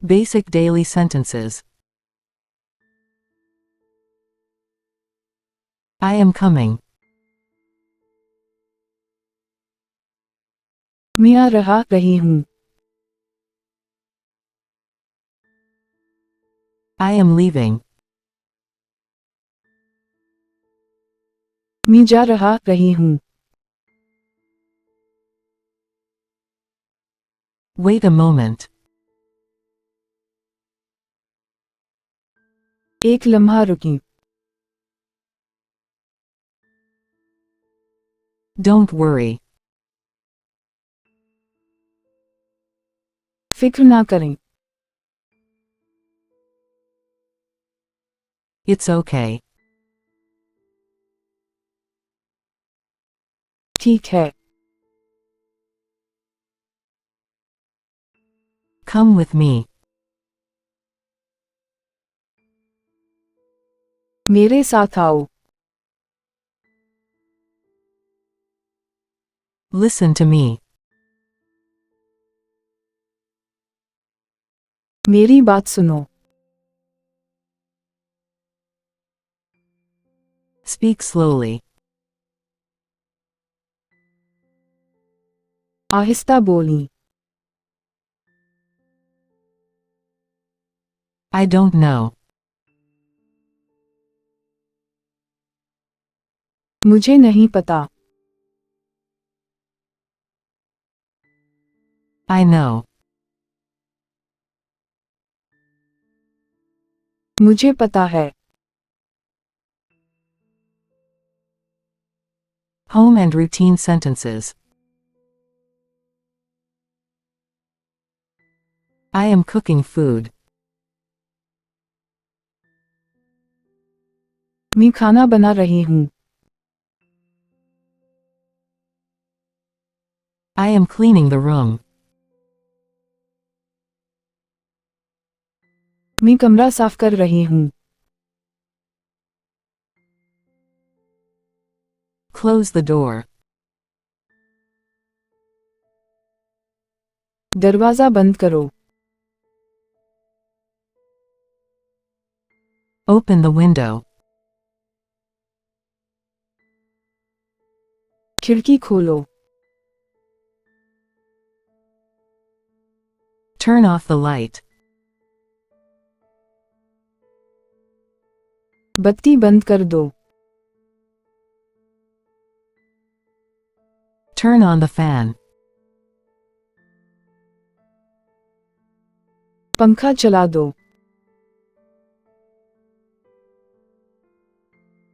Basic daily sentences. I am coming. मैं आ रही हूँ. I am leaving. मैं जा रही हूँ. Wait a moment. एक लम्हा रुकी. Don't worry. फिक्र ना करें. It's okay. ठीक है. Come with me. मेरे साथ आओ. Listen to me. मेरी बात सुनो. Speak slowly. आहिस्ता बोली. I don't know. मुझे नहीं पता. I know. मुझे पता है. Home and routine sentences. I am cooking food. मैं खाना बना रही हूँ. I am cleaning the room. मैं कमरा साफ कर रही हूँ. Close the door. दरवाज़ा बंद करो. Open the window. खिड़की खोलो. Turn off the light. बत्ती बंद कर दो. Turn on the fan. पंखा चला दो.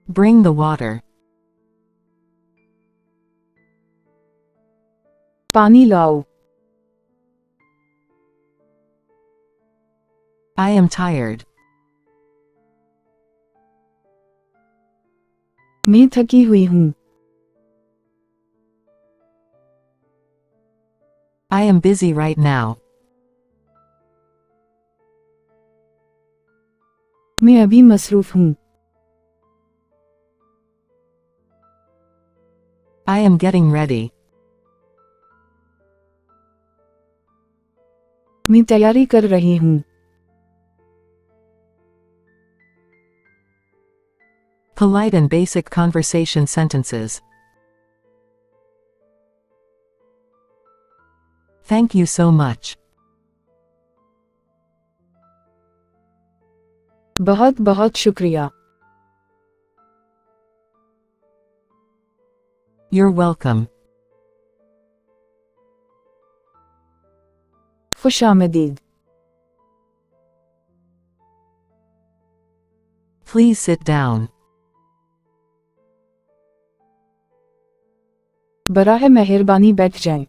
Bring the water. पानी लाओ. I am tired. मैं थकी हुई हूँ. I am busy right now. मैं अभी मसरूफ हूँ. I am getting ready. मैं तैयारी कर रही हूँ. Polite and basic conversation sentences. Thank you so much. बहुत बहुत शुक्रिया. You're welcome. खुशामदीद. Please sit down. बराह मेहरबानी बैठ जाएं.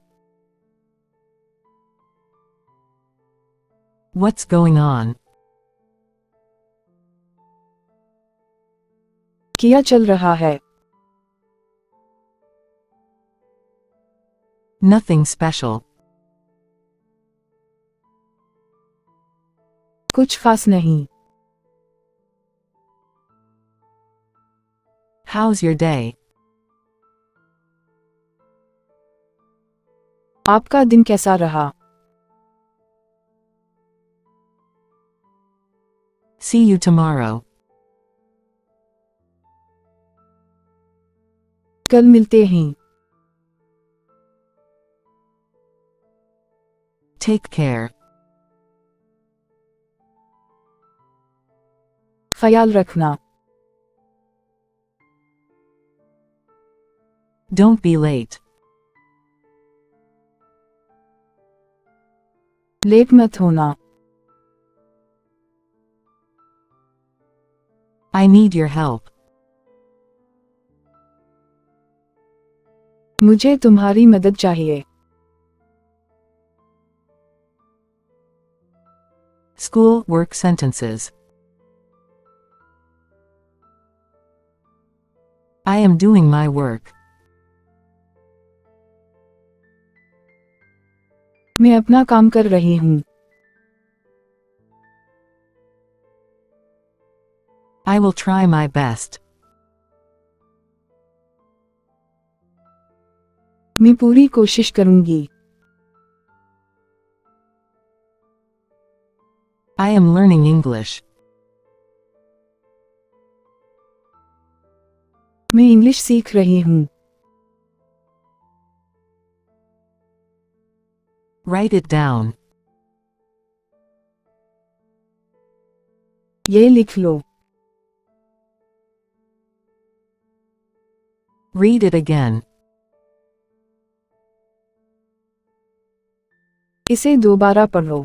What's going on? क्या चल रहा है? Nothing special. कुछ खास नहीं. How's your day? आपका दिन कैसा रहा? See you tomorrow. कल मिलते हैं। Take care. ख्याल रखना। Don't be late. लेट मत होना। I need your help. मुझे तुम्हारी मदद चाहिए। School work sentences. I am doing my work. मैं अपना काम कर रही हूँ। I will try my best. मैं पूरी कोशिश करूँगी। I am learning English. मैं इंग्लिश सीख रही हूँ। Write it down. ये लिख लो। Read it again. इसे दोबारा पढ़ो।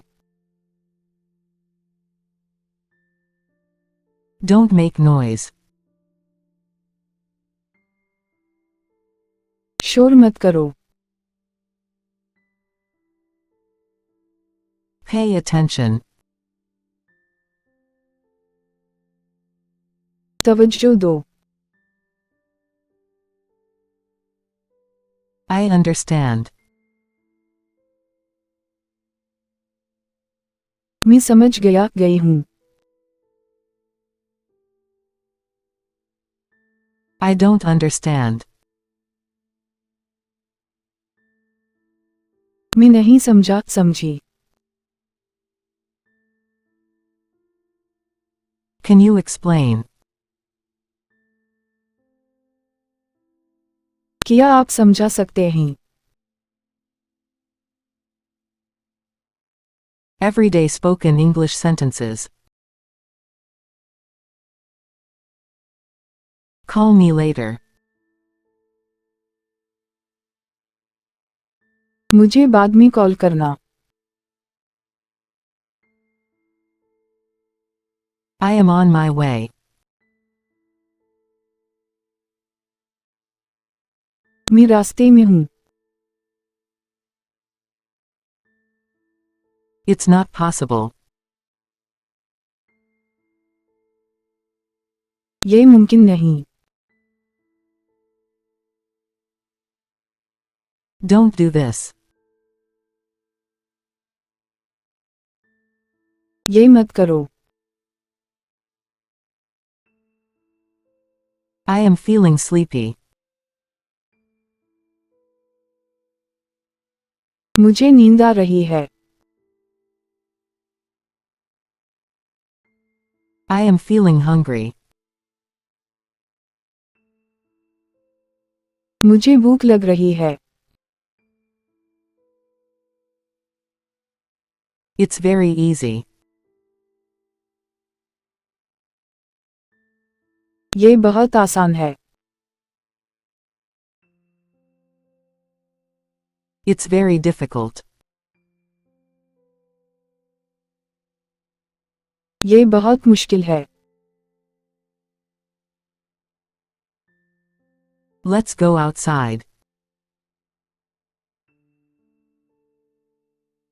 Don't make noise. शोर मत करो। Pay attention. तवज्जो दो। I understand. मैं समझ गया गई हूँ। I don't understand. मैं नहीं समझा समझी। Can you explain? क्या आप समझा सकते हैं? Everyday spoken English sentences. Call me later. मुझे बाद में कॉल करना। I am on my way. मैं रास्ते में हूँ। It's not possible. ये मुमकिन नहीं। Don't do this. ये मत करो। I am feeling sleepy. मुझे नींद आ रही है। I am feeling hungry. मुझे भूख लग रही है। It's very easy. ये बहुत आसान है। It's very difficult. ये बहुत मुश्किल है। Let's go outside.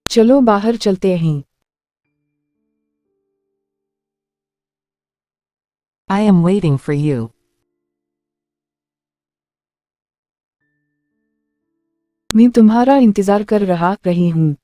चलो बाहर चलते हैं। I am waiting for you. मैं तुम्हारा इंतजार कर रही हूँ।